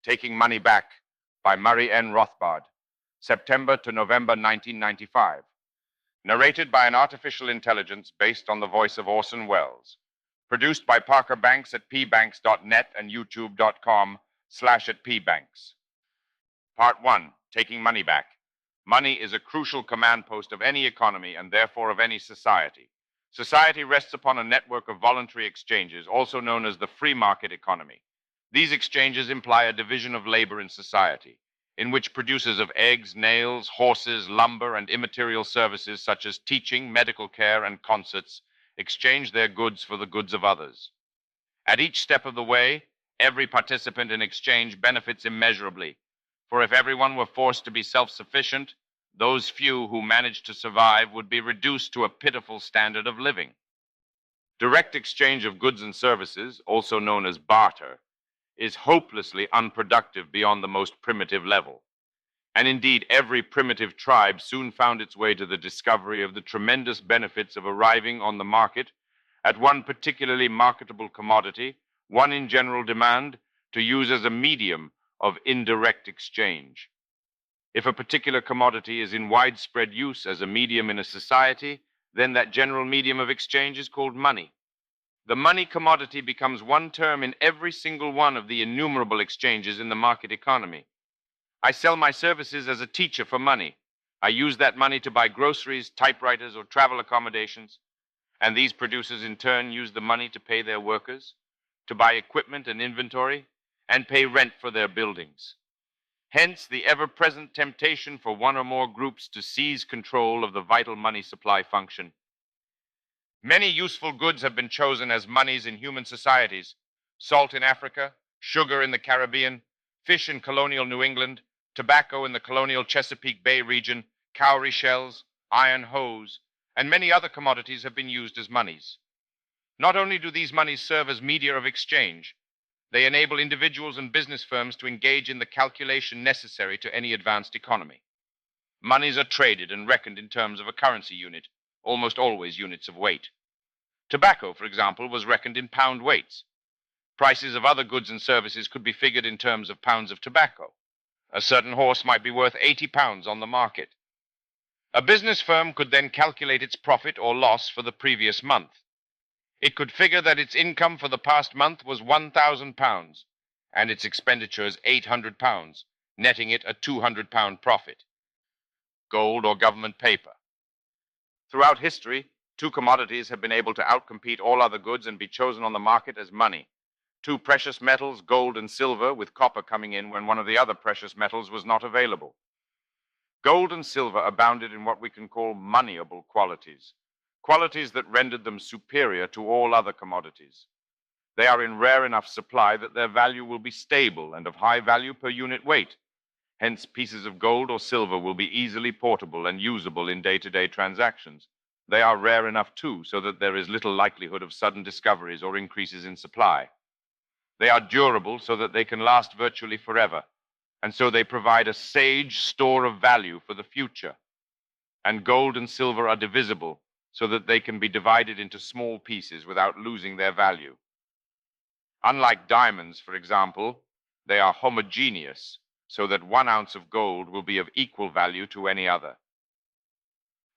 Taking Money Back by Murray N. Rothbard, September to November 1995. Narrated by an artificial intelligence based on the voice of Orson Welles. Produced by Parker Banks at pbanks.net and youtube.com/@pbanks. Part 1, Taking Money Back. Money is a crucial command post of any economy and therefore of any society. Society rests upon a network of voluntary exchanges, also known as the free market economy. These exchanges imply a division of labor in society, in which producers of eggs, nails, horses, lumber, and immaterial services such as teaching, medical care, and concerts exchange their goods for the goods of others. At each step of the way, every participant in exchange benefits immeasurably, for if everyone were forced to be self-sufficient, those few who managed to survive would be reduced to a pitiful standard of living. Direct exchange of goods and services, also known as barter, is hopelessly unproductive beyond the most primitive level. And indeed, every primitive tribe soon found its way to the discovery of the tremendous benefits of arriving on the market at one particularly marketable commodity, one in general demand, to use as a medium of indirect exchange. If a particular commodity is in widespread use as a medium in a society, then that general medium of exchange is called money. The money commodity becomes one term in every single one of the innumerable exchanges in the market economy. I sell my services as a teacher for money. I use that money to buy groceries, typewriters, or travel accommodations, and these producers in turn use the money to pay their workers, to buy equipment and inventory, and pay rent for their buildings. Hence, the ever-present temptation for one or more groups to seize control of the vital money supply function. Many useful goods have been chosen as monies in human societies: salt in Africa, sugar in the Caribbean, fish in colonial New England, tobacco in the colonial Chesapeake Bay region, cowrie shells, iron hose, and many other commodities have been used as monies. Not only do these monies serve as media of exchange, they enable individuals and business firms to engage in the calculation necessary to any advanced economy. Monies are traded and reckoned in terms of a currency unit, almost always units of weight. Tobacco, for example, was reckoned in pound weights. Prices of other goods and services could be figured in terms of pounds of tobacco. A certain horse might be worth 80 pounds on the market. A business firm could then calculate its profit or loss for the previous month. It could figure that its income for the past month was 1,000 pounds, and its expenditures 800 pounds, netting it a 200-pound profit. Gold or government paper. Throughout history, two commodities have been able to outcompete all other goods and be chosen on the market as money. Two precious metals, gold and silver, with copper coming in when one of the other precious metals was not available. Gold and silver abounded in what we can call moneyable qualities, qualities that rendered them superior to all other commodities. They are in rare enough supply that their value will be stable and of high value per unit weight. Hence, pieces of gold or silver will be easily portable and usable in day-to-day transactions. They are rare enough, too, so that there is little likelihood of sudden discoveries or increases in supply. They are durable so that they can last virtually forever, and so they provide a sage store of value for the future. And gold and silver are divisible so that they can be divided into small pieces without losing their value. Unlike diamonds, for example, they are homogeneous, so that 1 ounce of gold will be of equal value to any other.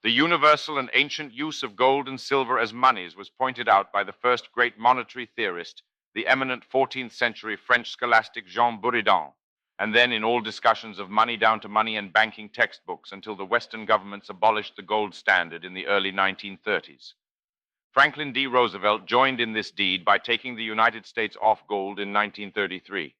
The universal and ancient use of gold and silver as monies was pointed out by the first great monetary theorist, the eminent 14th century French scholastic Jean Buridan, and then in all discussions of money down to money and banking textbooks until the Western governments abolished the gold standard in the early 1930s. Franklin D. Roosevelt joined in this deed by taking the United States off gold in 1933.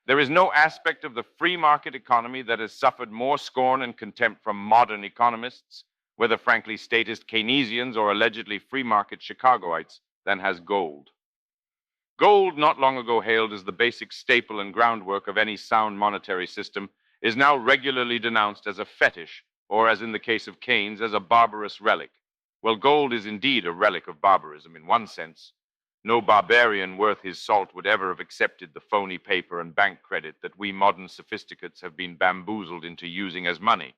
There is no aspect of the free market economy that has suffered more scorn and contempt from modern economists, whether frankly statist Keynesians or allegedly free market Chicagoites, than has gold. Gold, not long ago hailed as the basic staple and groundwork of any sound monetary system, is now regularly denounced as a fetish, or as in the case of Keynes, as a barbarous relic. Well, gold is indeed a relic of barbarism in one sense. No barbarian worth his salt would ever have accepted the phony paper and bank credit that we modern sophisticates have been bamboozled into using as money.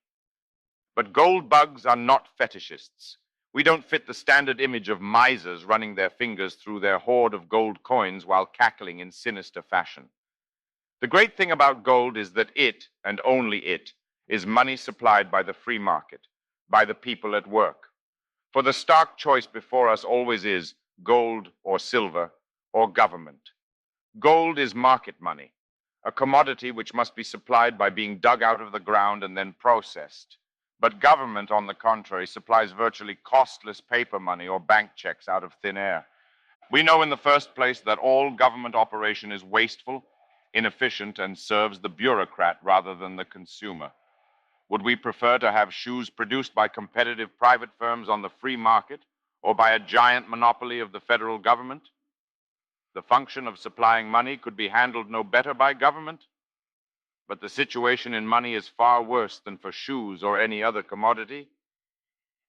But gold bugs are not fetishists. We don't fit the standard image of misers running their fingers through their hoard of gold coins while cackling in sinister fashion. The great thing about gold is that it, and only it, is money supplied by the free market, by the people at work. For the stark choice before us always is gold or silver or government. Gold is market money, a commodity which must be supplied by being dug out of the ground and then processed. But government, on the contrary, supplies virtually costless paper money or bank checks out of thin air. We know in the first place that all government operation is wasteful, inefficient, and serves the bureaucrat rather than the consumer. Would we prefer to have shoes produced by competitive private firms on the free market or by a giant monopoly of the federal government? The function of supplying money could be handled no better by government, but the situation in money is far worse than for shoes or any other commodity.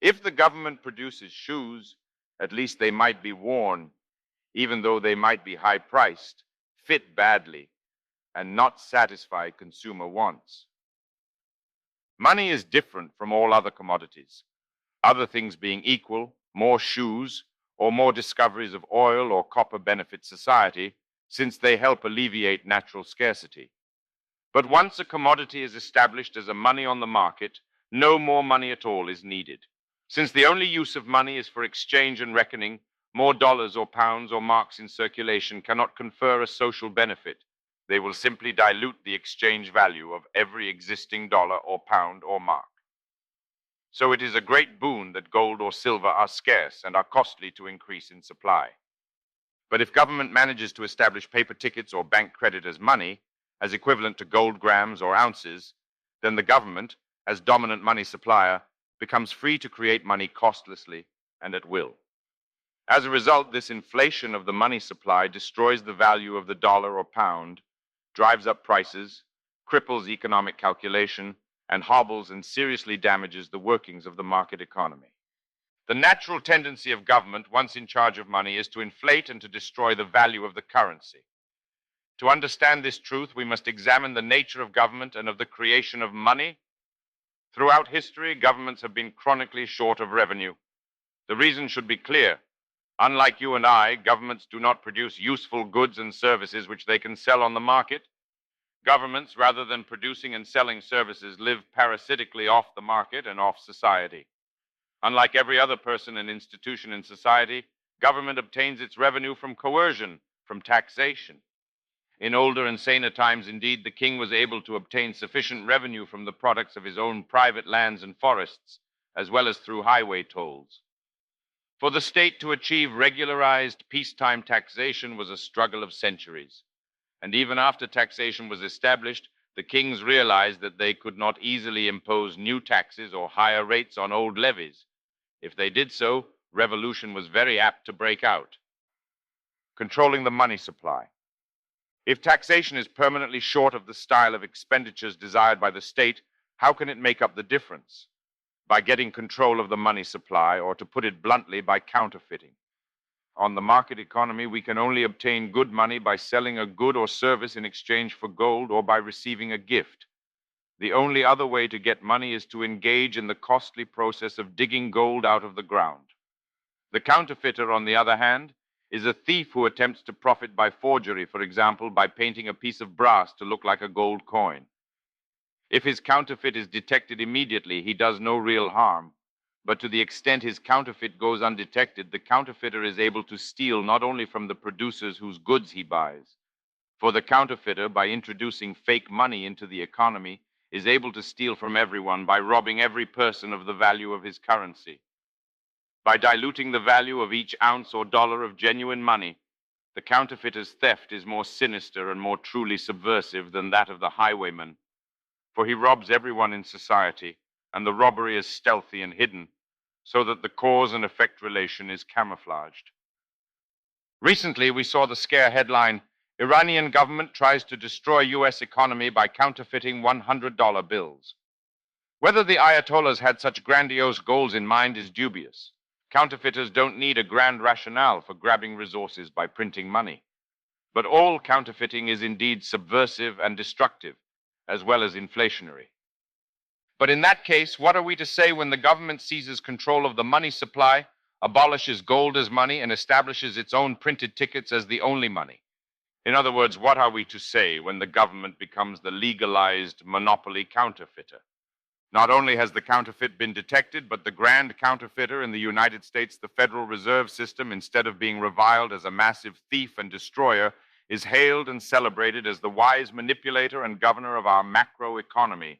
If the government produces shoes, at least they might be worn, even though they might be high-priced, fit badly, and not satisfy consumer wants. Money is different from all other commodities. Other things being equal, more shoes or more discoveries of oil or copper benefit society, since they help alleviate natural scarcity. But once a commodity is established as a money on the market, no more money at all is needed. Since the only use of money is for exchange and reckoning, more dollars or pounds or marks in circulation cannot confer a social benefit. They will simply dilute the exchange value of every existing dollar or pound or mark. So it is a great boon that gold or silver are scarce and are costly to increase in supply. But if government manages to establish paper tickets or bank credit as money, as equivalent to gold grams or ounces, then the government, as dominant money supplier, becomes free to create money costlessly and at will. As a result, this inflation of the money supply destroys the value of the dollar or pound, drives up prices, cripples economic calculation, and hobbles and seriously damages the workings of the market economy. The natural tendency of government, once in charge of money, is to inflate and to destroy the value of the currency. To understand this truth, we must examine the nature of government and of the creation of money. Throughout history, governments have been chronically short of revenue. The reason should be clear. Unlike you and I, governments do not produce useful goods and services which they can sell on the market. Governments, rather than producing and selling services, live parasitically off the market and off society. Unlike every other person and institution in society, government obtains its revenue from coercion, from taxation. In older and saner times, indeed, the king was able to obtain sufficient revenue from the products of his own private lands and forests, as well as through highway tolls. For the state to achieve regularized peacetime taxation was a struggle of centuries. And even after taxation was established, the kings realized that they could not easily impose new taxes or higher rates on old levies. If they did so, revolution was very apt to break out. Controlling the money supply. If taxation is permanently short of the style of expenditures desired by the state, how can it make up the difference? By getting control of the money supply, or to put it bluntly, by counterfeiting. On the market economy, we can only obtain good money by selling a good or service in exchange for gold or by receiving a gift. The only other way to get money is to engage in the costly process of digging gold out of the ground. The counterfeiter, on the other hand, is a thief who attempts to profit by forgery, for example, by painting a piece of brass to look like a gold coin. If his counterfeit is detected immediately, he does no real harm. But to the extent his counterfeit goes undetected, the counterfeiter is able to steal not only from the producers whose goods he buys. For the counterfeiter, by introducing fake money into the economy, is able to steal from everyone by robbing every person of the value of his currency. By diluting the value of each ounce or dollar of genuine money, the counterfeiter's theft is more sinister and more truly subversive than that of the highwayman. For he robs everyone in society, and the robbery is stealthy and hidden, so that the cause and effect relation is camouflaged. Recently, we saw the scare headline, "Iranian government tries to destroy U.S. economy by counterfeiting $100 bills." Whether the Ayatollahs had such grandiose goals in mind is dubious. Counterfeiters don't need a grand rationale for grabbing resources by printing money. But all counterfeiting is indeed subversive and destructive, as well as inflationary. But in that case, what are we to say when the government seizes control of the money supply, abolishes gold as money, and establishes its own printed tickets as the only money? In other words, what are we to say when the government becomes the legalized monopoly counterfeiter? Not only has the counterfeit been detected, but the grand counterfeiter in the United States, the Federal Reserve System, instead of being reviled as a massive thief and destroyer, is hailed and celebrated as the wise manipulator and governor of our macroeconomy,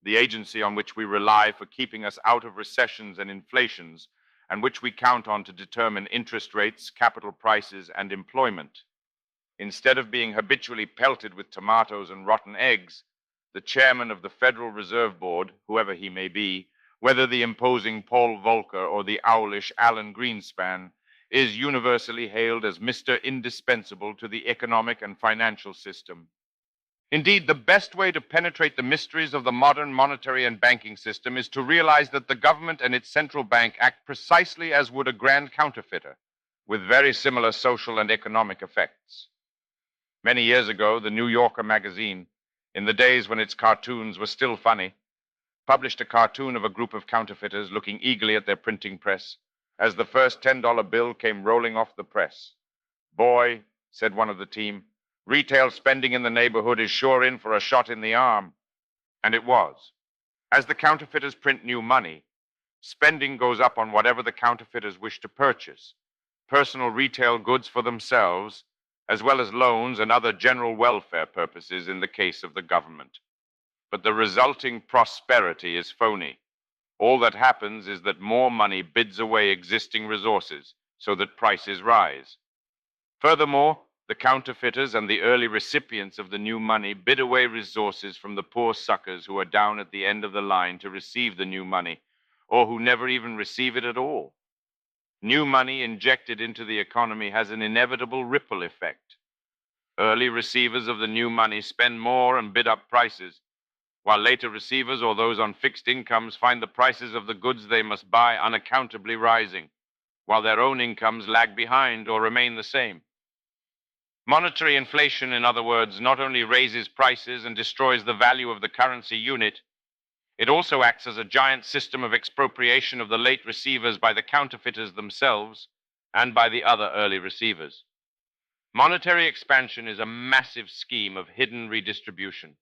the agency on which we rely for keeping us out of recessions and inflations, and which we count on to determine interest rates, capital prices, and employment. Instead of being habitually pelted with tomatoes and rotten eggs, the chairman of the Federal Reserve Board, whoever he may be, whether the imposing Paul Volcker or the owlish Alan Greenspan, is universally hailed as Mr. Indispensable to the economic and financial system. Indeed, the best way to penetrate the mysteries of the modern monetary and banking system is to realize that the government and its central bank act precisely as would a grand counterfeiter, with very similar social and economic effects. Many years ago, the New Yorker magazine, in the days when its cartoons were still funny, published a cartoon of a group of counterfeiters looking eagerly at their printing press as the first $10 bill came rolling off the press. "Boy," said one of the team, "retail spending in the neighborhood is sure in for a shot in the arm." And it was. As the counterfeiters print new money, spending goes up on whatever the counterfeiters wish to purchase, personal retail goods for themselves, as well as loans and other general welfare purposes in the case of the government. But the resulting prosperity is phony. All that happens is that more money bids away existing resources so that prices rise. Furthermore, the counterfeiters and the early recipients of the new money bid away resources from the poor suckers who are down at the end of the line to receive the new money, or who never even receive it at all. New money injected into the economy has an inevitable ripple effect. Early receivers of the new money spend more and bid up prices, while later receivers or those on fixed incomes find the prices of the goods they must buy unaccountably rising, while their own incomes lag behind or remain the same. Monetary inflation, in other words, not only raises prices and destroys the value of the currency unit, it also acts as a giant system of expropriation of the late receivers by the counterfeiters themselves and by the other early receivers. Monetary expansion is a massive scheme of hidden redistribution.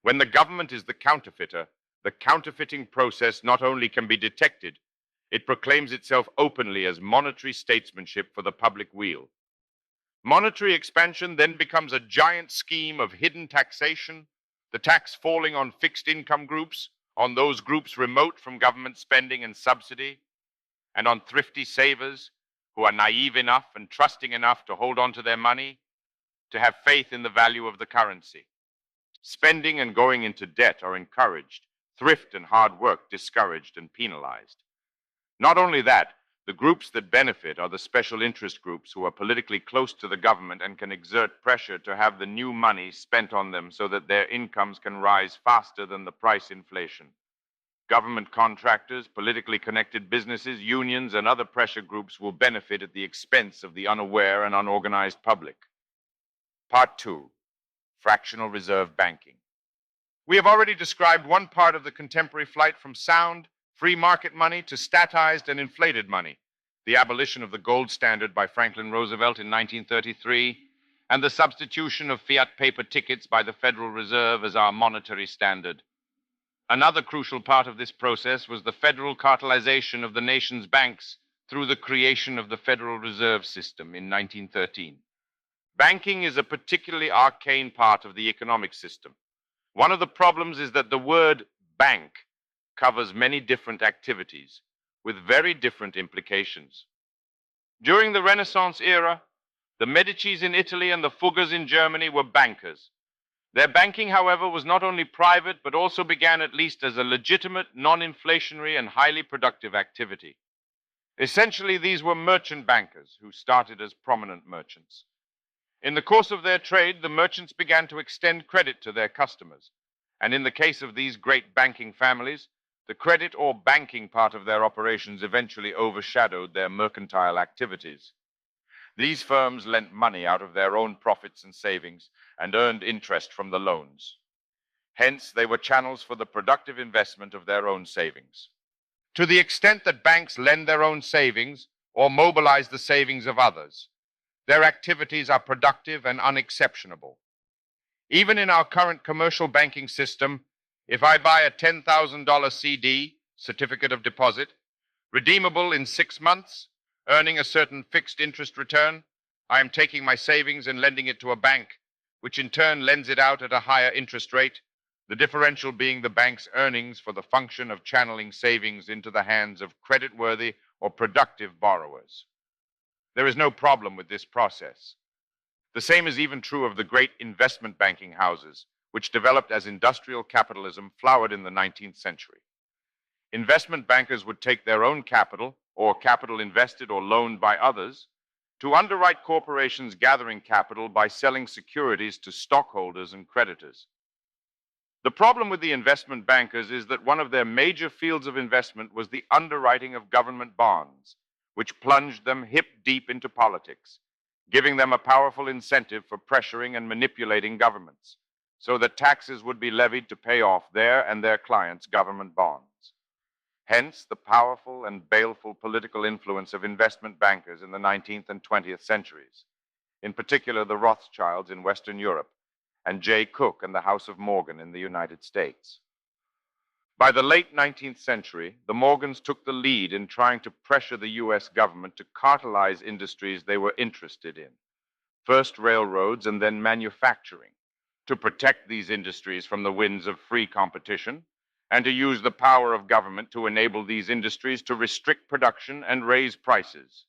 When the government is the counterfeiter, the counterfeiting process not only can be detected, it proclaims itself openly as monetary statesmanship for the public weal. Monetary expansion then becomes a giant scheme of hidden taxation, the tax falling on fixed income groups, on those groups remote from government spending and subsidy, and on thrifty savers who are naive enough and trusting enough to hold on to their money, to have faith in the value of the currency. Spending and going into debt are encouraged, thrift and hard work discouraged and penalized. Not only that, the groups that benefit are the special interest groups who are politically close to the government and can exert pressure to have the new money spent on them so that their incomes can rise faster than the price inflation. Government contractors, politically connected businesses, unions, and other pressure groups will benefit at the expense of the unaware and unorganized public. Part 2. Fractional reserve banking. We have already described one part of the contemporary flight from sound, free market money to statized and inflated money, the abolition of the gold standard by Franklin Roosevelt in 1933, and the substitution of fiat paper tickets by the Federal Reserve as our monetary standard. Another crucial part of this process was the federal cartelization of the nation's banks through the creation of the Federal Reserve System in 1913. Banking is a particularly arcane part of the economic system. One of the problems is that the word bank covers many different activities with very different implications. During the Renaissance era, the Medicis in Italy and the Fuggers in Germany were bankers. Their banking, however, was not only private, but also began at least as a legitimate, non-inflationary, and highly productive activity. Essentially, these were merchant bankers who started as prominent merchants. In the course of their trade, the merchants began to extend credit to their customers, and in the case of these great banking families, the credit or banking part of their operations eventually overshadowed their mercantile activities. These firms lent money out of their own profits and savings and earned interest from the loans. Hence, they were channels for the productive investment of their own savings. To the extent that banks lend their own savings or mobilize the savings of others, Their activities are productive and unexceptionable. Even in our current commercial banking system, if I buy a $10,000 CD, certificate of deposit, redeemable in 6 months, earning a certain fixed interest return, I am taking my savings and lending it to a bank, which in turn lends it out at a higher interest rate, the differential being the bank's earnings for the function of channeling savings into the hands of creditworthy or productive borrowers. There is no problem with this process. The same is even true of the great investment banking houses, which developed as industrial capitalism flowered in the 19th century. Investment bankers would take their own capital, or capital invested or loaned by others, to underwrite corporations gathering capital by selling securities to stockholders and creditors. The problem with the investment bankers is that one of their major fields of investment was the underwriting of government bonds, which plunged them hip deep into politics, giving them a powerful incentive for pressuring and manipulating governments, so that taxes would be levied to pay off their and their clients' government bonds. Hence, the powerful and baleful political influence of investment bankers in the 19th and 20th centuries, in particular the Rothschilds in Western Europe, and J. Cook and the House of Morgan in the United States. By the late 19th century, the Morgans took the lead in trying to pressure the U.S. government to cartelize industries they were interested in, first railroads and then manufacturing, to protect these industries from the winds of free competition, and to use the power of government to enable these industries to restrict production and raise prices.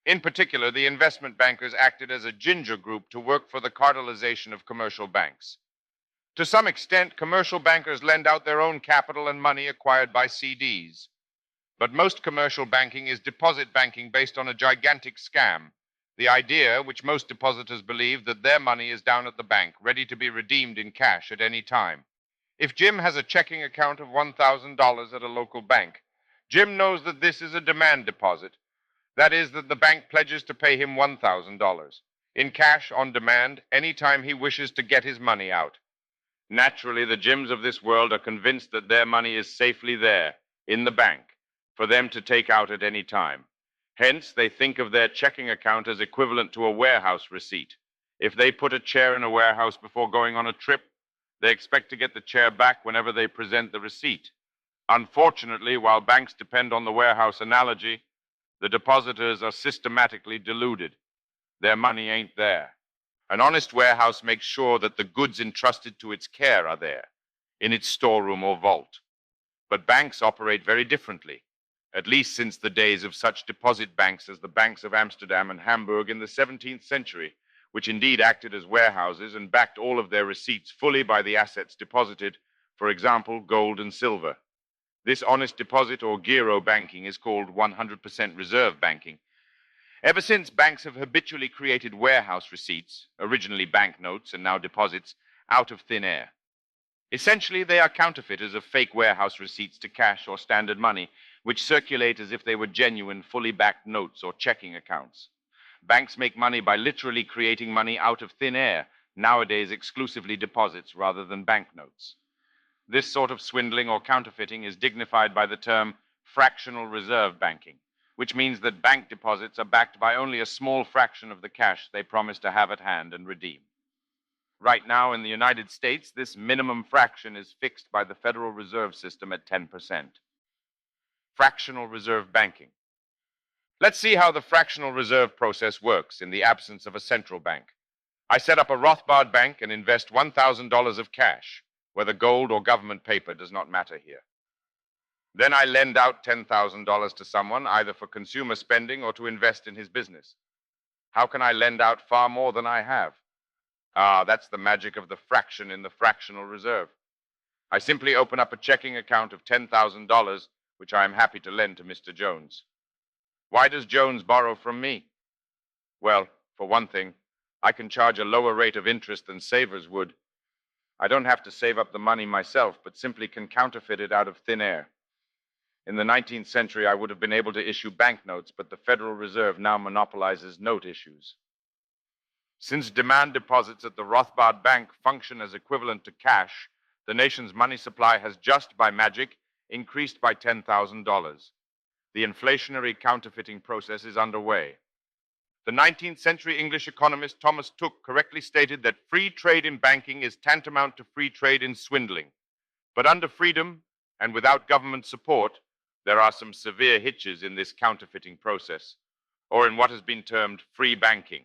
In particular, the investment bankers acted as a ginger group to work for the cartelization of commercial banks. To some extent, commercial bankers lend out their own capital and money acquired by CDs. But most commercial banking is deposit banking based on a gigantic scam. The idea, which most depositors believe, that their money is down at the bank, ready to be redeemed in cash at any time. If Jim has a checking account of $1,000 at a local bank, Jim knows that this is a demand deposit. That is, that the bank pledges to pay him $1,000 in cash on demand anytime he wishes to get his money out. Naturally, the Jims of this world are convinced that their money is safely there, in the bank, for them to take out at any time. Hence, they think of their checking account as equivalent to a warehouse receipt. If they put a chair in a warehouse before going on a trip, they expect to get the chair back whenever they present the receipt. Unfortunately, while banks depend on the warehouse analogy, the depositors are systematically deluded. Their money ain't there. An honest warehouse makes sure that the goods entrusted to its care are there, in its storeroom or vault. But banks operate very differently, at least since the days of such deposit banks as the banks of Amsterdam and Hamburg in the 17th century, which indeed acted as warehouses and backed all of their receipts fully by the assets deposited, for example, gold and silver. This honest deposit or giro banking is called 100% reserve banking. Ever since, banks have habitually created warehouse receipts, originally banknotes and now deposits, out of thin air. Essentially, they are counterfeiters of fake warehouse receipts to cash or standard money, which circulate as if they were genuine, fully backed notes or checking accounts. Banks make money by literally creating money out of thin air, nowadays exclusively deposits rather than banknotes. This sort of swindling or counterfeiting is dignified by the term fractional reserve banking, which means that bank deposits are backed by only a small fraction of the cash they promise to have at hand and redeem. Right now in the United States, this minimum fraction is fixed by the Federal Reserve System at 10%. Fractional reserve banking. Let's see how the fractional reserve process works in the absence of a central bank. I set up a Rothbard bank and invest $1,000 of cash. Whether gold or government paper does not matter here. Then I lend out $10,000 to someone, either for consumer spending or to invest in his business. How can I lend out far more than I have? That's the magic of the fraction in the fractional reserve. I simply open up a checking account of $10,000, which I am happy to lend to Mr. Jones. Why does Jones borrow from me? Well, for one thing, I can charge a lower rate of interest than savers would. I don't have to save up the money myself, but simply can counterfeit it out of thin air. In the 19th century, I would have been able to issue banknotes, but the Federal Reserve now monopolizes note issues. Since demand deposits at the Rothbard Bank function as equivalent to cash, the nation's money supply has just by magic increased by $10,000. The inflationary counterfeiting process is underway. The 19th century English economist Thomas Tooke correctly stated that free trade in banking is tantamount to free trade in swindling. But under freedom and without government support, there are some severe hitches in this counterfeiting process, or in what has been termed free banking.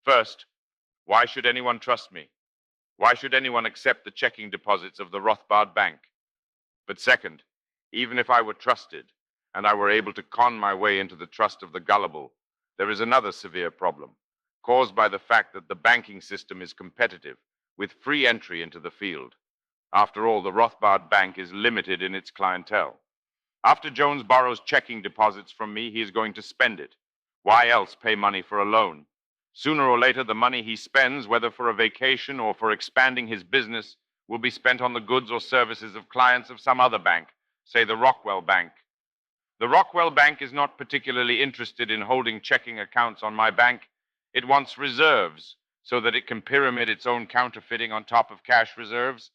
First, why should anyone trust me? Why should anyone accept the checking deposits of the Rothbard Bank? But second, even if I were trusted and I were able to con my way into the trust of the gullible, there is another severe problem, caused by the fact that the banking system is competitive, with free entry into the field. After all, the Rothbard Bank is limited in its clientele. After Jones borrows checking deposits from me, he is going to spend it. Why else pay money for a loan? Sooner or later, the money he spends, whether for a vacation or for expanding his business, will be spent on the goods or services of clients of some other bank, say the Rockwell Bank. The Rockwell Bank is not particularly interested in holding checking accounts on my bank. It wants reserves so that it can pyramid its own counterfeiting on top of cash reserves.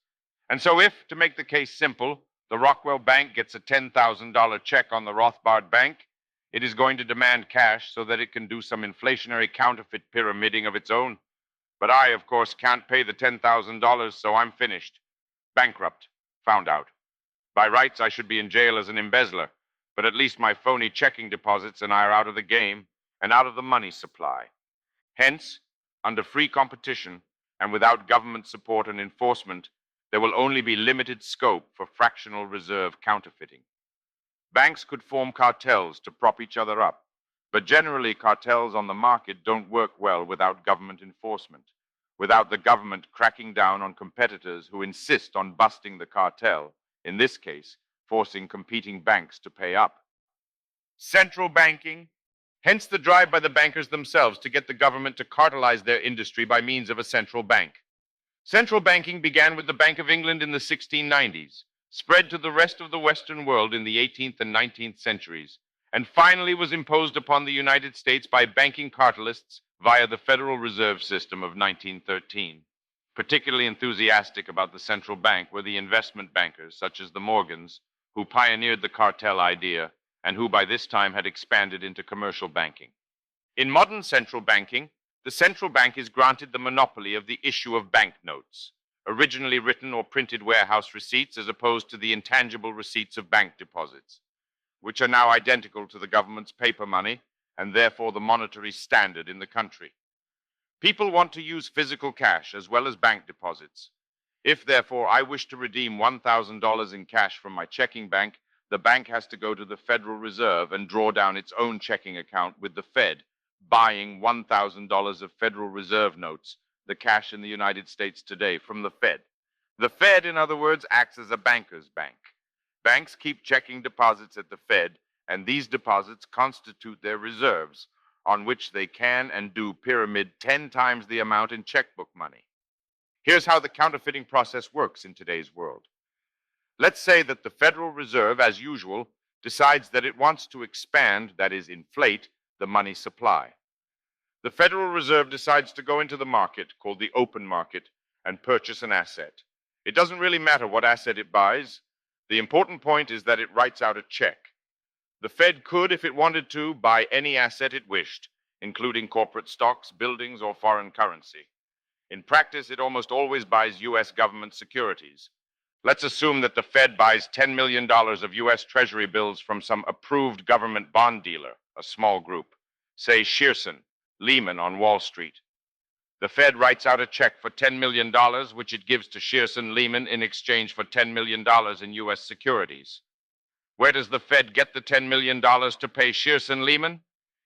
And so if, to make the case simple, the Rockwell Bank gets a $10,000 check on the Rothbard Bank, it is going to demand cash so that it can do some inflationary counterfeit pyramiding of its own. But I, of course, can't pay the $10,000, so I'm finished. Bankrupt. Found out. By rights, I should be in jail as an embezzler, but at least my phony checking deposits and I are out of the game and out of the money supply. Hence, under free competition and without government support and enforcement, there will only be limited scope for fractional reserve counterfeiting. Banks could form cartels to prop each other up, but generally cartels on the market don't work well without government enforcement, without the government cracking down on competitors who insist on busting the cartel, in this case, forcing competing banks to pay up. Central banking, hence the drive by the bankers themselves to get the government to cartelize their industry by means of a central bank. Central banking began with the Bank of England in the 1690s, spread to the rest of the Western world in the 18th and 19th centuries, and finally was imposed upon the United States by banking cartelists via the Federal Reserve System of 1913. Particularly enthusiastic about the central bank were the investment bankers, such as the Morgans, who pioneered the cartel idea and who by this time had expanded into commercial banking. In modern central banking, the central bank is granted the monopoly of the issue of banknotes, originally written or printed warehouse receipts as opposed to the intangible receipts of bank deposits, which are now identical to the government's paper money and therefore the monetary standard in the country. People want to use physical cash as well as bank deposits. If, therefore, I wish to redeem $1,000 in cash from my checking bank, the bank has to go to the Federal Reserve and draw down its own checking account with the Fed, buying $1,000 of Federal Reserve notes, the cash in the United States today, from the Fed. The Fed, in other words, acts as a banker's bank. Banks keep checking deposits at the Fed, and these deposits constitute their reserves, on which they can and do pyramid 10 times the amount in checkbook money. Here's how the counterfeiting process works in today's world. Let's say that the Federal Reserve, as usual, decides that it wants to expand, that is, inflate, the money supply. The Federal Reserve decides to go into the market, called the open market, and purchase an asset. It doesn't really matter what asset it buys. The important point is that it writes out a check. The Fed could, if it wanted to, buy any asset it wished, including corporate stocks, buildings, or foreign currency. In practice, it almost always buys U.S. government securities. Let's assume that the Fed buys $10 million of U.S. Treasury bills from some approved government bond dealer, a small group, say Shearson, Lehman on Wall Street. The Fed writes out a check for $10 million, which it gives to Shearson Lehman in exchange for $10 million in U.S. securities. Where does the Fed get the $10 million to pay Shearson Lehman?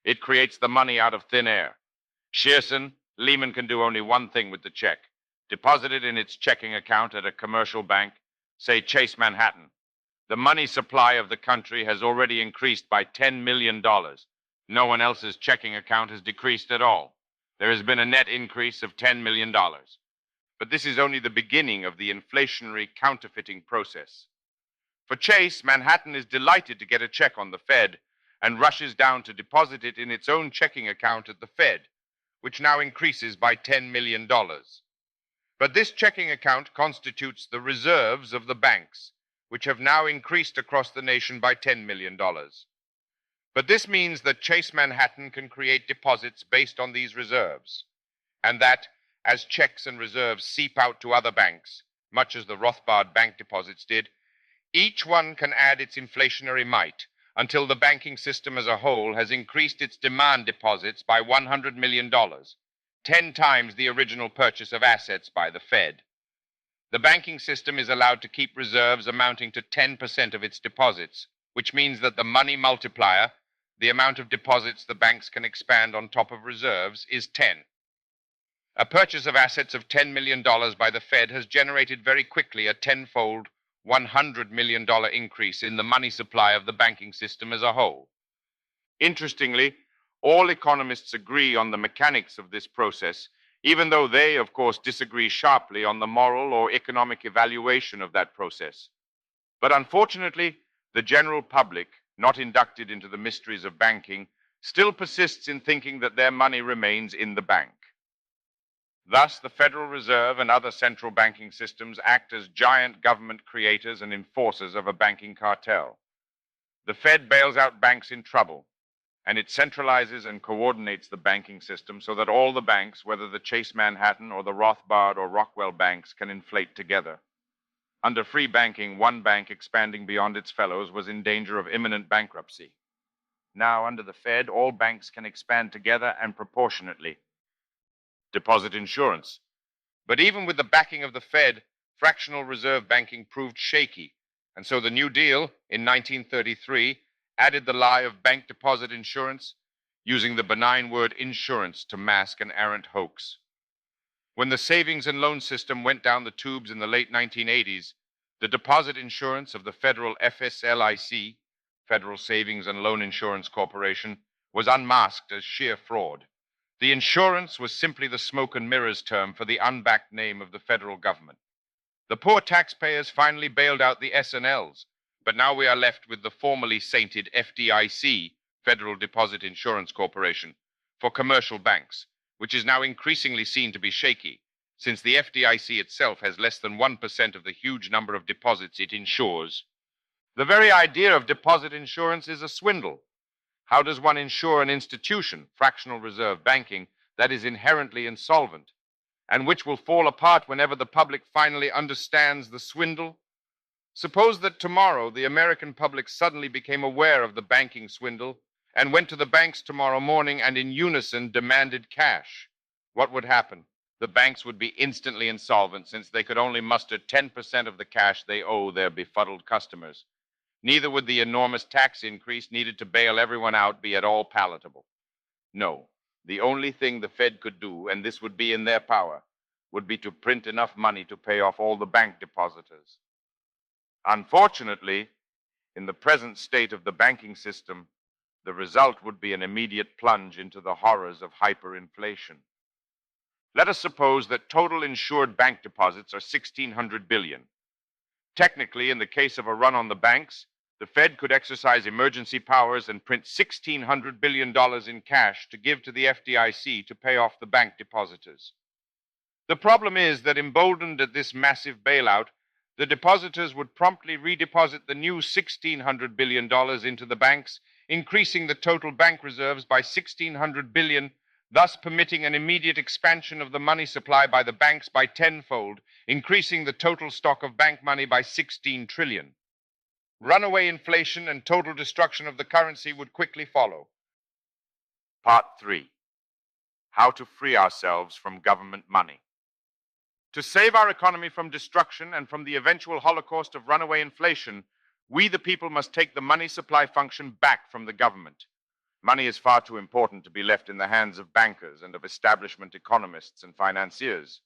It creates the money out of thin air. Shearson Lehman can do only one thing with the check: deposit it in its checking account at a commercial bank, say Chase Manhattan. The money supply of the country has already increased by $10 million. No one else's checking account has decreased at all. There has been a net increase of $10 million. But this is only the beginning of the inflationary counterfeiting process. For Chase, Manhattan is delighted to get a check on the Fed and rushes down to deposit it in its own checking account at the Fed, which now increases by $10 million. But this checking account constitutes the reserves of the banks, which have now increased across the nation by $10 million. But this means that Chase Manhattan can create deposits based on these reserves, and that, as checks and reserves seep out to other banks, much as the Rothbard bank deposits did, each one can add its inflationary might until the banking system as a whole has increased its demand deposits by $100 million, 10 times the original purchase of assets by the Fed. The banking system is allowed to keep reserves amounting to 10% of its deposits, which means that the money multiplier, the amount of deposits the banks can expand on top of reserves, is 10. A purchase of assets of $10 million by the Fed has generated very quickly a tenfold, $100 million increase in the money supply of the banking system as a whole. Interestingly, all economists agree on the mechanics of this process, even though they, of course, disagree sharply on the moral or economic evaluation of that process. But unfortunately, the general public, not inducted into the mysteries of banking, still persists in thinking that their money remains in the bank. Thus, the Federal Reserve and other central banking systems act as giant government creators and enforcers of a banking cartel. The Fed bails out banks in trouble, and it centralizes and coordinates the banking system so that all the banks, whether the Chase Manhattan or the Rothbard or Rockwell banks, can inflate together. Under free banking, one bank expanding beyond its fellows was in danger of imminent bankruptcy. Now, under the Fed, all banks can expand together and proportionately. Deposit insurance. But even with the backing of the Fed, fractional reserve banking proved shaky, and so the New Deal in 1933 added the lie of bank deposit insurance, using the benign word insurance to mask an arrant hoax. When the savings and loan system went down the tubes in the late 1980s, the deposit insurance of the federal FSLIC, Federal Savings and Loan Insurance Corporation, was unmasked as sheer fraud. The insurance was simply the smoke and mirrors term for the unbacked name of the federal government. The poor taxpayers finally bailed out the S&Ls, but now we are left with the formerly sainted FDIC, Federal Deposit Insurance Corporation, for commercial banks, which is now increasingly seen to be shaky, since the FDIC itself has less than 1% of the huge number of deposits it insures. The very idea of deposit insurance is a swindle. How does one insure an institution, fractional reserve banking, that is inherently insolvent, and which will fall apart whenever the public finally understands the swindle? Suppose that tomorrow the American public suddenly became aware of the banking swindle and went to the banks tomorrow morning and in unison demanded cash. What would happen? The banks would be instantly insolvent, since they could only muster 10% of the cash they owe their befuddled customers. Neither would the enormous tax increase needed to bail everyone out be at all palatable. No, the only thing the Fed could do, and this would be in their power, would be to print enough money to pay off all the bank depositors. Unfortunately, in the present state of the banking system, the result would be an immediate plunge into the horrors of hyperinflation. Let us suppose that total insured bank deposits are $1,600 billion. Technically, in the case of a run on the banks, the Fed could exercise emergency powers and print $1,600 billion in cash to give to the FDIC to pay off the bank depositors. The problem is that, emboldened at this massive bailout, the depositors would promptly redeposit the new $1,600 billion into the banks, increasing the total bank reserves by $1,600 billion, thus permitting an immediate expansion of the money supply by the banks by tenfold, increasing the total stock of bank money by $16 trillion. Runaway inflation and total destruction of the currency would quickly follow. Part 3. How to free ourselves from government money. To save our economy from destruction and from the eventual holocaust of runaway inflation, we the people must take the money supply function back from the government. Money is far too important to be left in the hands of bankers and of establishment economists and financiers.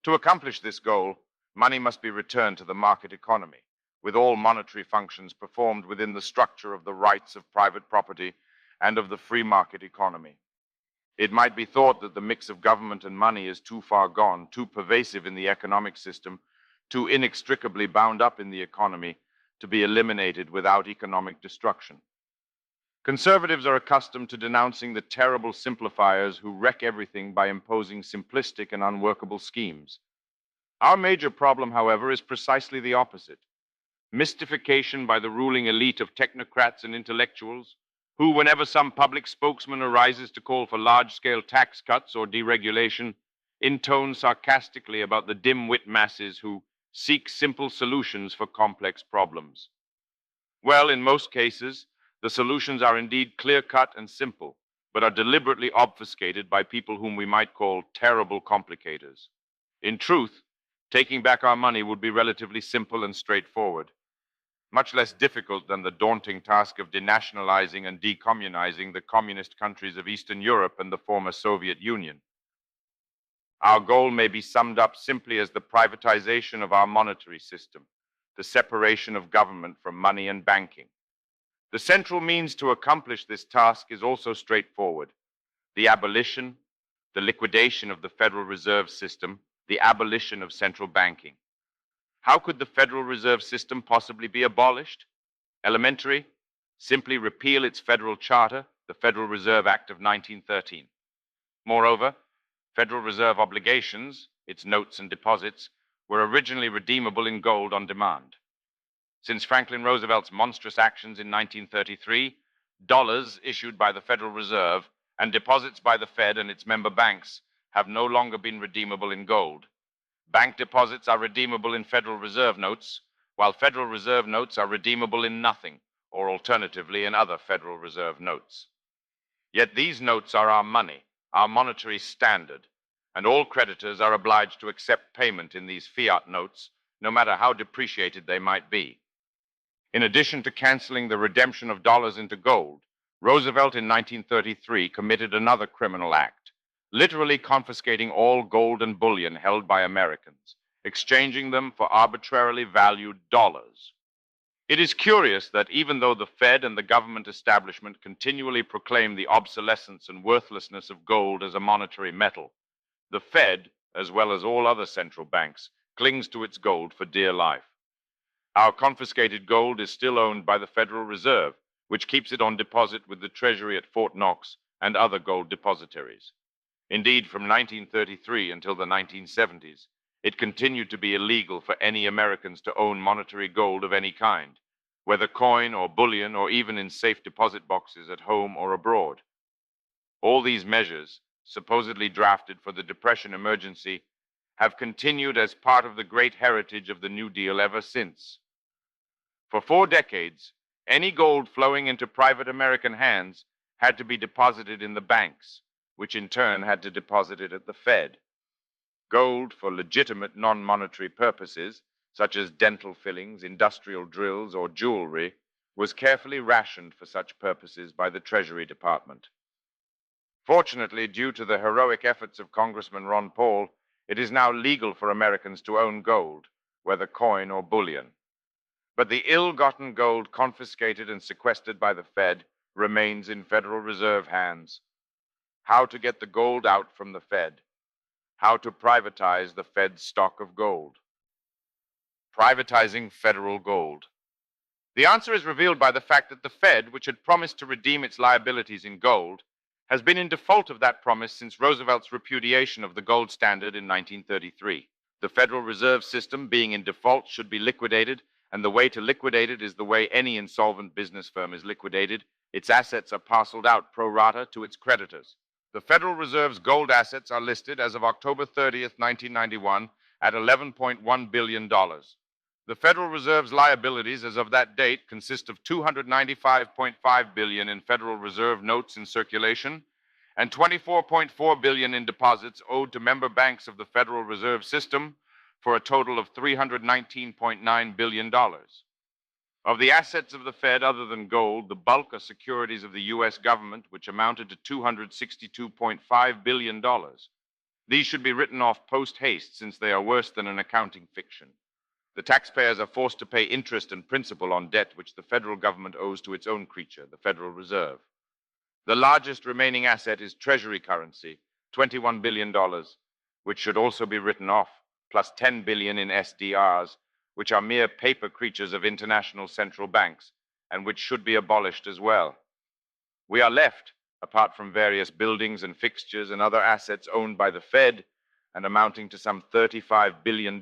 To accomplish this goal, money must be returned to the market economy, with all monetary functions performed within the structure of the rights of private property and of the free market economy. It might be thought that the mix of government and money is too far gone, too pervasive in the economic system, too inextricably bound up in the economy to be eliminated without economic destruction. Conservatives are accustomed to denouncing the terrible simplifiers who wreck everything by imposing simplistic and unworkable schemes. Our major problem, however, is precisely the opposite. Mystification by the ruling elite of technocrats and intellectuals, who, whenever some public spokesman arises to call for large-scale tax cuts or deregulation, intone sarcastically about the dim-wit masses who seek simple solutions for complex problems. Well, in most cases, the solutions are indeed clear-cut and simple, but are deliberately obfuscated by people whom we might call terrible complicators. In truth, taking back our money would be relatively simple and straightforward, much less difficult than the daunting task of denationalizing and decommunizing the communist countries of Eastern Europe and the former Soviet Union. Our goal may be summed up simply as the privatization of our monetary system, the separation of government from money and banking. The central means to accomplish this task is also straightforward: the abolition, the liquidation of the Federal Reserve System, the abolition of central banking. How could the Federal Reserve System possibly be abolished? Elementary: simply repeal its federal charter, the Federal Reserve Act of 1913. Moreover, Federal Reserve obligations, its notes and deposits, were originally redeemable in gold on demand. Since Franklin Roosevelt's monstrous actions in 1933, dollars issued by the Federal Reserve and deposits by the Fed and its member banks have no longer been redeemable in gold. Bank deposits are redeemable in Federal Reserve notes, while Federal Reserve notes are redeemable in nothing, or alternatively in other Federal Reserve notes. Yet these notes are our money, our monetary standard, and all creditors are obliged to accept payment in these fiat notes, no matter how depreciated they might be. In addition to canceling the redemption of dollars into gold, Roosevelt in 1933 committed another criminal act, literally confiscating all gold and bullion held by Americans, exchanging them for arbitrarily valued dollars. It is curious that even though the Fed and the government establishment continually proclaim the obsolescence and worthlessness of gold as a monetary metal, the Fed, as well as all other central banks, clings to its gold for dear life. Our confiscated gold is still owned by the Federal Reserve, which keeps it on deposit with the Treasury at Fort Knox and other gold depositories. Indeed, from 1933 until the 1970s, it continued to be illegal for any Americans to own monetary gold of any kind, whether coin or bullion or even in safe deposit boxes at home or abroad. All these measures, supposedly drafted for the Depression emergency, have continued as part of the great heritage of the New Deal ever since. For 4 decades, any gold flowing into private American hands had to be deposited in the banks, which in turn had to deposit it at the Fed. Gold for legitimate non-monetary purposes, such as dental fillings, industrial drills, or jewelry, was carefully rationed for such purposes by the Treasury Department. Fortunately, due to the heroic efforts of Congressman Ron Paul, it is now legal for Americans to own gold, whether coin or bullion. But the ill-gotten gold confiscated and sequestered by the Fed remains in Federal Reserve hands. How to get the gold out from the Fed? How to privatize the Fed's stock of gold? Privatizing federal gold. The answer is revealed by the fact that the Fed, which had promised to redeem its liabilities in gold, has been in default of that promise since Roosevelt's repudiation of the gold standard in 1933. The Federal Reserve System, being in default, should be liquidated, and the way to liquidate it is the way any insolvent business firm is liquidated. Its assets are parceled out pro rata to its creditors. The Federal Reserve's gold assets are listed as of October 30th, 1991, at $11.1 billion. The Federal Reserve's liabilities as of that date consist of $295.5 billion in Federal Reserve notes in circulation and $24.4 billion in deposits owed to member banks of the Federal Reserve System for a total of $319.9 billion. Of the assets of the Fed other than gold, the bulk are securities of the U.S. government, which amounted to $262.5 billion. These should be written off post-haste since they are worse than an accounting fiction. The taxpayers are forced to pay interest and principal on debt which the federal government owes to its own creature, the Federal Reserve. The largest remaining asset is Treasury currency, $21 billion, which should also be written off, plus $10 billion in SDRs, which are mere paper creatures of international central banks, and which should be abolished as well. We are left, apart from various buildings and fixtures and other assets owned by the Fed, and amounting to some $35 billion,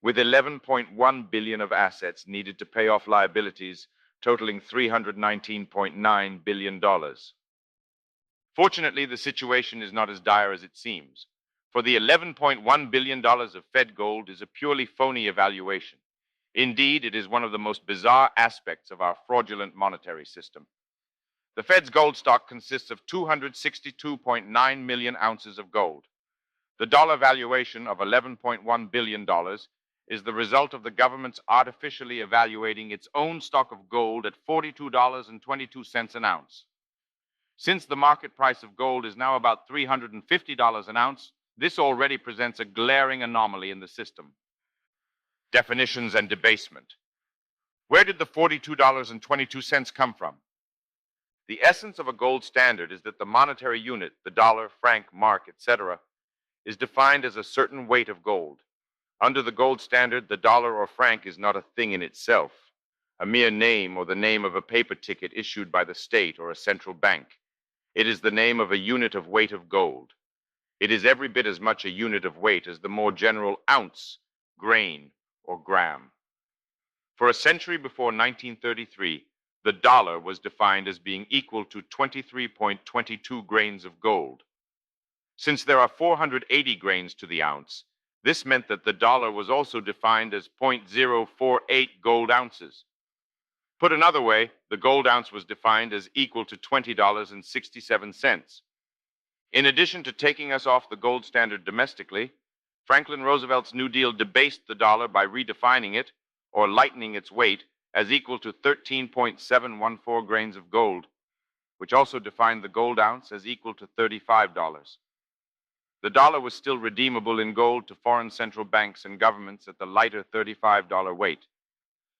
with $11.1 billion of assets needed to pay off liabilities totaling $319.9 billion. Fortunately, the situation is not as dire as it seems, for the $11.1 billion of Fed gold is a purely phony evaluation. Indeed, it is one of the most bizarre aspects of our fraudulent monetary system. The Fed's gold stock consists of 262.9 million ounces of gold. The dollar valuation of $11.1 billion is the result of the government's artificially evaluating its own stock of gold at $42.22 an ounce. Since the market price of gold is now about $350 an ounce, this already presents a glaring anomaly in the system. Definitions and debasement. Where did the $42.22 come from? The essence of a gold standard is that the monetary unit, the dollar, franc, mark, etc., is defined as a certain weight of gold. Under the gold standard, the dollar or franc is not a thing in itself, a mere name or the name of a paper ticket issued by the state or a central bank. It is the name of a unit of weight of gold. It is every bit as much a unit of weight as the more general ounce, grain, or gram. For a century before 1933, the dollar was defined as being equal to 23.22 grains of gold. Since there are 480 grains to the ounce, this meant that the dollar was also defined as 0.048 gold ounces. Put another way, the gold ounce was defined as equal to $20.67. In addition to taking us off the gold standard domestically, Franklin Roosevelt's New Deal debased the dollar by redefining it, or lightening its weight, as equal to 13.714 grains of gold, which also defined the gold ounce as equal to $35. The dollar was still redeemable in gold to foreign central banks and governments at the lighter $35 weight,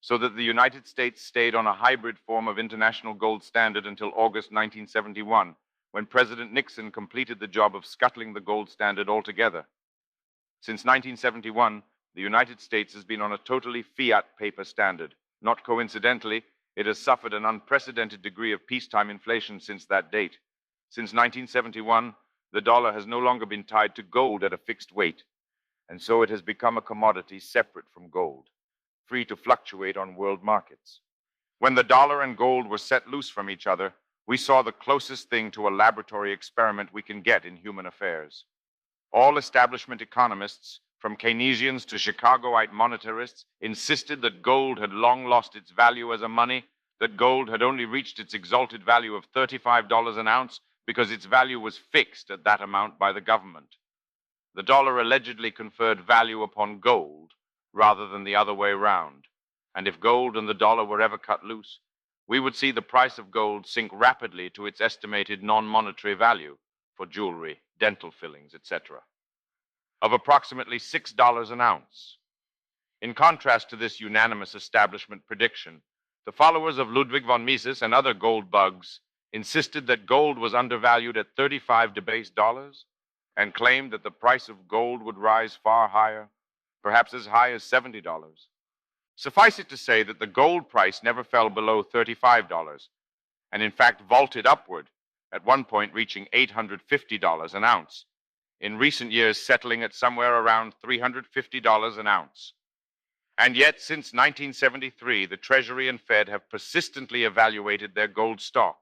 so that the United States stayed on a hybrid form of international gold standard until August 1971, when President Nixon completed the job of scuttling the gold standard altogether. Since 1971, the United States has been on a totally fiat paper standard. Not coincidentally, it has suffered an unprecedented degree of peacetime inflation since that date. Since 1971, the dollar has no longer been tied to gold at a fixed weight, and so it has become a commodity separate from gold, free to fluctuate on world markets. When the dollar and gold were set loose from each other, we saw the closest thing to a laboratory experiment we can get in human affairs. All establishment economists, from Keynesians to Chicagoite monetarists, insisted that gold had long lost its value as a money, that gold had only reached its exalted value of $35 an ounce because its value was fixed at that amount by the government. The dollar allegedly conferred value upon gold rather than the other way round, and if gold and the dollar were ever cut loose, we would see the price of gold sink rapidly to its estimated non-monetary value for jewelry, dental fillings, etc., of approximately $6 an ounce. In contrast to this unanimous establishment prediction, the followers of Ludwig von Mises and other gold bugs insisted that gold was undervalued at 35 debased dollars and claimed that the price of gold would rise far higher, perhaps as high as $70. Suffice it to say that the gold price never fell below $35 and in fact vaulted upward, at one point reaching $850 an ounce, in recent years settling at somewhere around $350 an ounce. And yet, since 1973, the Treasury and Fed have persistently evaluated their gold stock,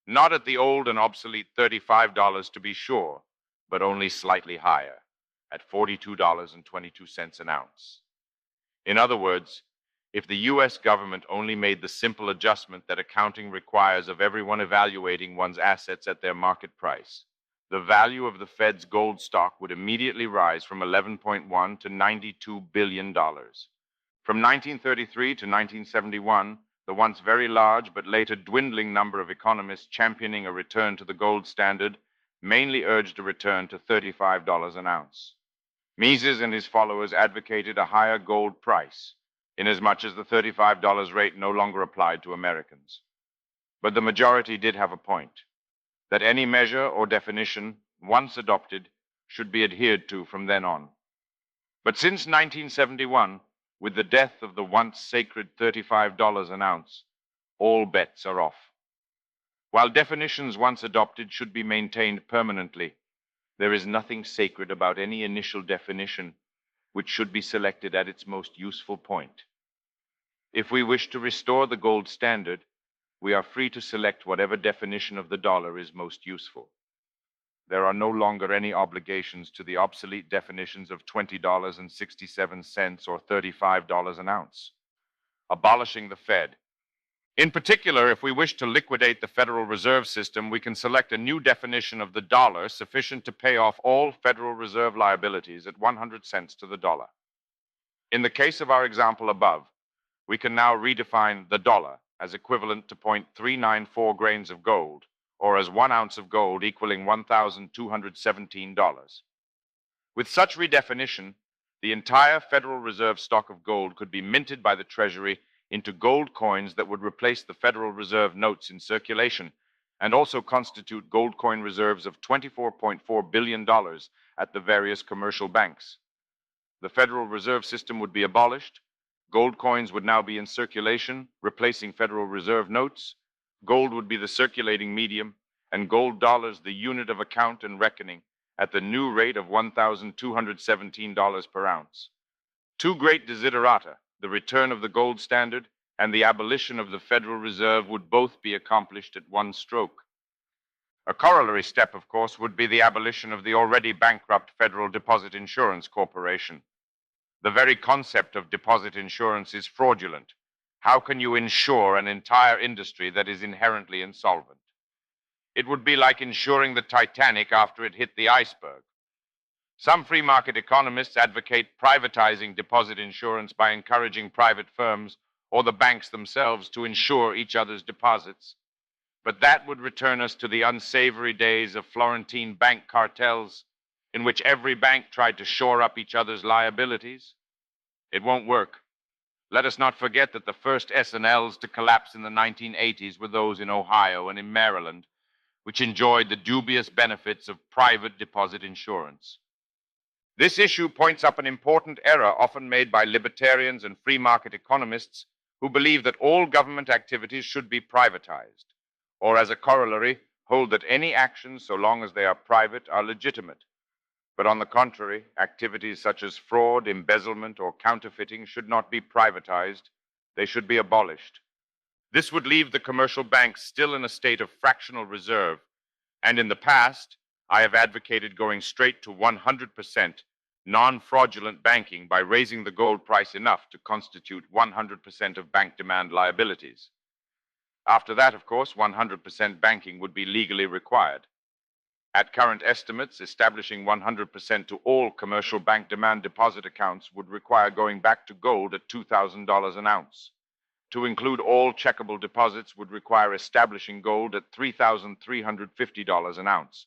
not at the old and obsolete $35 to be sure, but only slightly higher, at $42.22 an ounce. In other words, if the U.S. government only made the simple adjustment that accounting requires of everyone evaluating one's assets at their market price, the value of the Fed's gold stock would immediately rise from 11.1 to $92 billion. From 1933 to 1971, the once very large but later dwindling number of economists championing a return to the gold standard mainly urged a return to $35 an ounce. Mises and his followers advocated a higher gold price, inasmuch as the $35 rate no longer applied to Americans. But the majority did have a point, that any measure or definition, once adopted, should be adhered to from then on. But since 1971, with the death of the once sacred $35 an ounce, all bets are off. While definitions once adopted should be maintained permanently, there is nothing sacred about any initial definition which should be selected at its most useful point. If we wish to restore the gold standard, we are free to select whatever definition of the dollar is most useful. There are no longer any obligations to the obsolete definitions of $20.67 or $35 an ounce. Abolishing the Fed. In particular, if we wish to liquidate the Federal Reserve System, we can select a new definition of the dollar sufficient to pay off all Federal Reserve liabilities at 100 cents to the dollar. In the case of our example above, we can now redefine the dollar as equivalent to 0.394 grains of gold, or as 1 ounce of gold equaling $1,217. With such redefinition, the entire Federal Reserve stock of gold could be minted by the Treasury into gold coins that would replace the Federal Reserve notes in circulation and also constitute gold coin reserves of $24.4 billion at the various commercial banks. The Federal Reserve System would be abolished. Gold coins would now be in circulation, replacing Federal Reserve notes. Gold would be the circulating medium, and gold dollars the unit of account and reckoning at the new rate of $1,217 per ounce. Two great desiderata, the return of the gold standard and the abolition of the Federal Reserve, would both be accomplished at one stroke. A corollary step, of course, would be the abolition of the already bankrupt Federal Deposit Insurance Corporation. The very concept of deposit insurance is fraudulent. How can you insure an entire industry that is inherently insolvent? It would be like insuring the Titanic after it hit the iceberg. Some free market economists advocate privatizing deposit insurance by encouraging private firms or the banks themselves to insure each other's deposits. But that would return us to the unsavory days of Florentine bank cartels, in which every bank tried to shore up each other's liabilities. It won't work. Let us not forget that the first S&Ls to collapse in the 1980s were those in Ohio and in Maryland, which enjoyed the dubious benefits of private deposit insurance. This issue points up an important error often made by libertarians and free market economists who believe that all government activities should be privatized, or as a corollary, hold that any actions, so long as they are private, are legitimate. But on the contrary, activities such as fraud, embezzlement, or counterfeiting should not be privatized. They should be abolished. This would leave the commercial banks still in a state of fractional reserve, and in the past, I have advocated going straight to 100% non-fraudulent banking by raising the gold price enough to constitute 100% of bank demand liabilities. After that, of course, 100% banking would be legally required. At current estimates, establishing 100% to all commercial bank demand deposit accounts would require going back to gold at $2,000 an ounce. To include all checkable deposits would require establishing gold at $3,350 an ounce,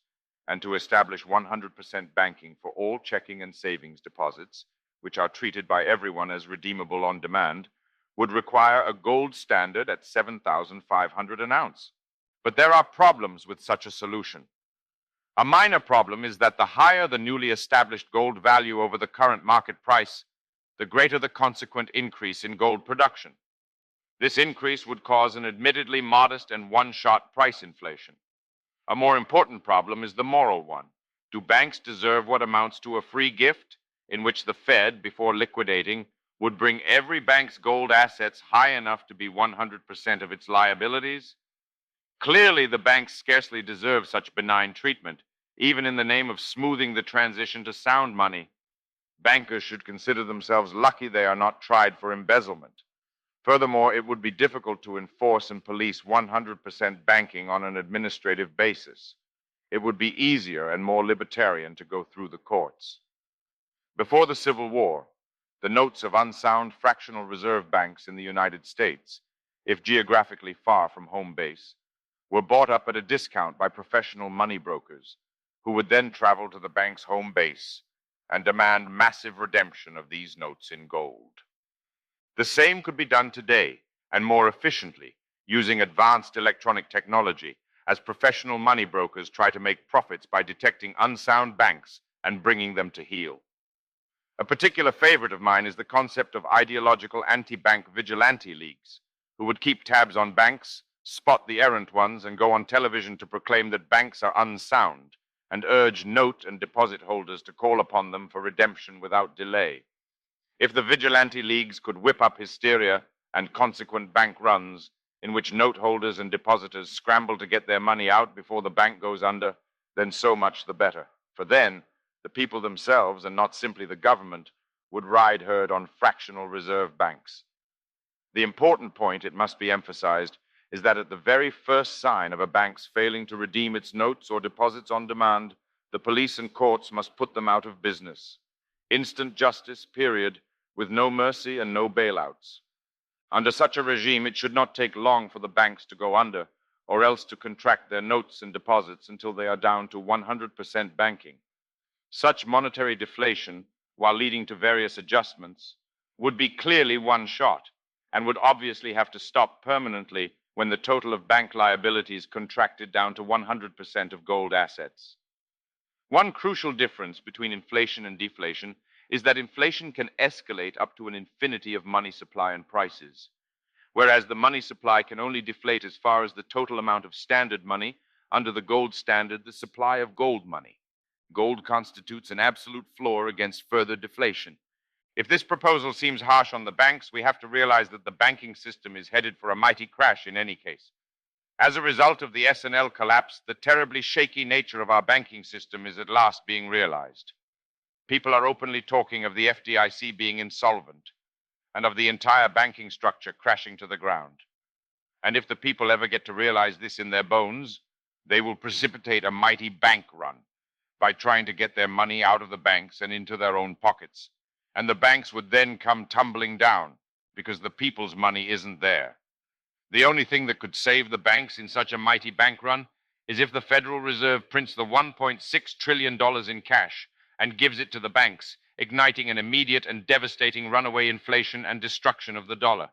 and to establish 100% banking for all checking and savings deposits, which are treated by everyone as redeemable on demand, would require a gold standard at $7,500 an ounce. But there are problems with such a solution. A minor problem is that the higher the newly established gold value over the current market price, the greater the consequent increase in gold production. This increase would cause an admittedly modest and one-shot price inflation. A more important problem is the moral one. Do banks deserve what amounts to a free gift, in which the Fed, before liquidating, would bring every bank's gold assets high enough to be 100% of its liabilities? Clearly, the banks scarcely deserve such benign treatment, even in the name of smoothing the transition to sound money. Bankers should consider themselves lucky they are not tried for embezzlement. Furthermore, it would be difficult to enforce and police 100% banking on an administrative basis. It would be easier and more libertarian to go through the courts. Before the Civil War, the notes of unsound fractional reserve banks in the United States, if geographically far from home base, were bought up at a discount by professional money brokers, who would then travel to the bank's home base and demand massive redemption of these notes in gold. The same could be done today, and more efficiently, using advanced electronic technology, as professional money brokers try to make profits by detecting unsound banks and bringing them to heel. A particular favorite of mine is the concept of ideological anti-bank vigilante leagues, who would keep tabs on banks, spot the errant ones, and go on television to proclaim that banks are unsound, and urge note and deposit holders to call upon them for redemption without delay. If the vigilante leagues could whip up hysteria, and consequent bank runs, in which note holders and depositors scramble to get their money out before the bank goes under, then so much the better. For then, the people themselves, and not simply the government, would ride herd on fractional reserve banks. The important point, it must be emphasized, is that at the very first sign of a bank's failing to redeem its notes or deposits on demand, the police and courts must put them out of business. Instant justice, period, with no mercy and no bailouts. Under such a regime, it should not take long for the banks to go under, or else to contract their notes and deposits until they are down to 100% banking. Such monetary deflation, while leading to various adjustments, would be clearly one shot, and would obviously have to stop permanently when the total of bank liabilities contracted down to 100% of gold assets. One crucial difference between inflation and deflation is that inflation can escalate up to an infinity of money supply and prices, whereas the money supply can only deflate as far as the total amount of standard money. Under the gold standard, the supply of gold money. Gold constitutes an absolute floor against further deflation. If this proposal seems harsh on the banks, we have to realize that the banking system is headed for a mighty crash in any case. As a result of the S&L collapse, the terribly shaky nature of our banking system is at last being realized. People are openly talking of the FDIC being insolvent and of the entire banking structure crashing to the ground. And if the people ever get to realize this in their bones, they will precipitate a mighty bank run by trying to get their money out of the banks and into their own pockets. And the banks would then come tumbling down because the people's money isn't there. The only thing that could save the banks in such a mighty bank run is if the Federal Reserve prints the $1.6 trillion in cash and gives it to the banks, igniting an immediate and devastating runaway inflation and destruction of the dollar.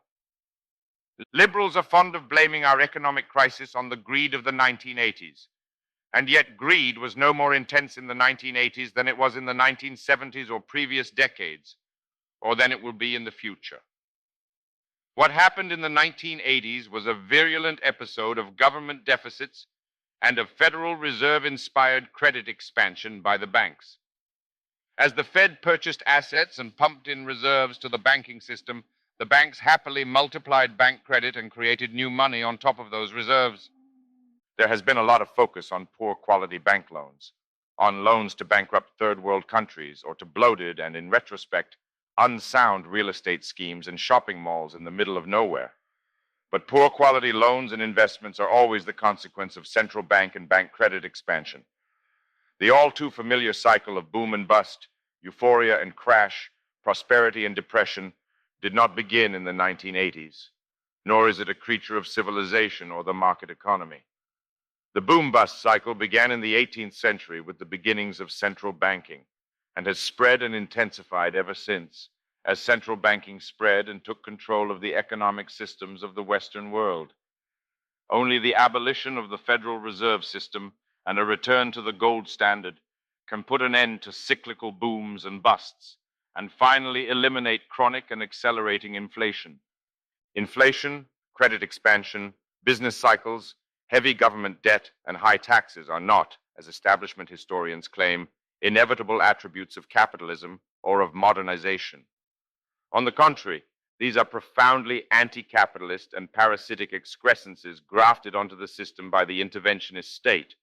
Liberals are fond of blaming our economic crisis on the greed of the 1980s. And yet greed was no more intense in the 1980s than it was in the 1970s or previous decades, or than it will be in the future. What happened in the 1980s was a virulent episode of government deficits and of Federal Reserve-inspired credit expansion by the banks. As the Fed purchased assets and pumped in reserves to the banking system, the banks happily multiplied bank credit and created new money on top of those reserves. There has been a lot of focus on poor quality bank loans, on loans to bankrupt third world countries, or to bloated and, in retrospect, unsound real estate schemes and shopping malls in the middle of nowhere. But poor quality loans and investments are always the consequence of central bank and bank credit expansion. The all too familiar cycle of boom and bust, euphoria and crash, prosperity and depression did not begin in the 1980s, nor is it a creature of civilization or the market economy. The boom-bust cycle began in the 18th century with the beginnings of central banking and has spread and intensified ever since as central banking spread and took control of the economic systems of the Western world. Only the abolition of the Federal Reserve System and a return to the gold standard can put an end to cyclical booms and busts and finally eliminate chronic and accelerating inflation. Inflation, credit expansion, business cycles, heavy government debt, and high taxes are not, as establishment historians claim, inevitable attributes of capitalism or of modernization. On the contrary, these are profoundly anti-capitalist and parasitic excrescences grafted onto the system by the interventionist state,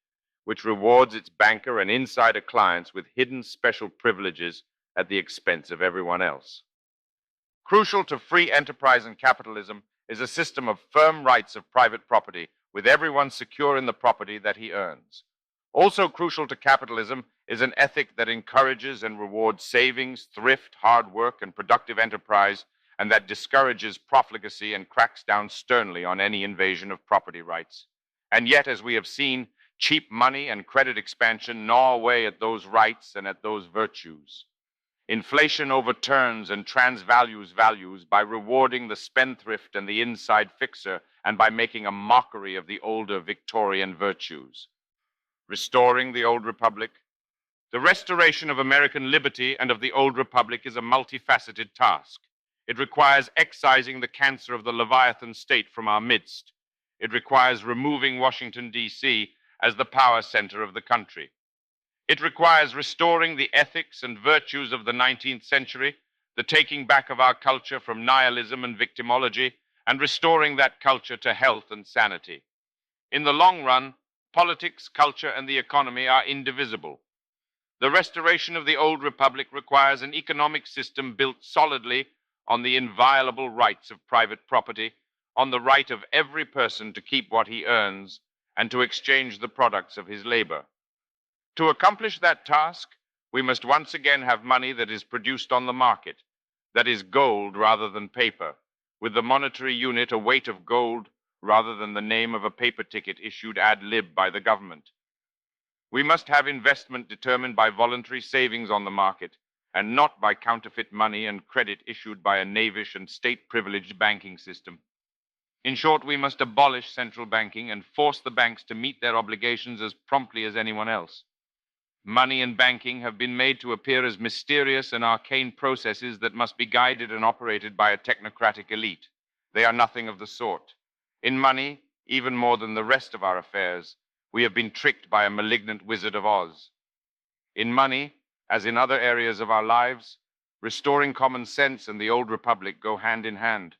which rewards its banker and insider clients with hidden special privileges at the expense of everyone else. Crucial to free enterprise and capitalism is a system of firm rights of private property, with everyone secure in the property that he earns. Also crucial to capitalism is an ethic that encourages and rewards savings, thrift, hard work, and productive enterprise, and that discourages profligacy and cracks down sternly on any invasion of property rights. And yet, as we have seen, cheap money and credit expansion gnaw away at those rights and at those virtues. Inflation overturns and transvalues values by rewarding the spendthrift and the inside fixer, and by making a mockery of the older Victorian virtues. Restoring the old republic. The restoration of American liberty and of the old republic is a multifaceted task. It requires excising the cancer of the Leviathan state from our midst. It requires removing Washington, D.C. as the power center of the country. It requires restoring the ethics and virtues of the 19th century, the taking back of our culture from nihilism and victimology, and restoring that culture to health and sanity. In the long run, politics, culture, and the economy are indivisible. The restoration of the old republic requires an economic system built solidly on the inviolable rights of private property, on the right of every person to keep what he earns and to exchange the products of his labor. To accomplish that task, we must once again have money that is produced on the market, that is gold rather than paper, with the monetary unit a weight of gold rather than the name of a paper ticket issued ad lib by the government. We must have investment determined by voluntary savings on the market and not by counterfeit money and credit issued by a knavish and state-privileged banking system. In short, we must abolish central banking and force the banks to meet their obligations as promptly as anyone else. Money and banking have been made to appear as mysterious and arcane processes that must be guided and operated by a technocratic elite. They are nothing of the sort. In money, even more than the rest of our affairs, we have been tricked by a malignant Wizard of Oz. In money, as in other areas of our lives, restoring common sense and the old republic go hand in hand.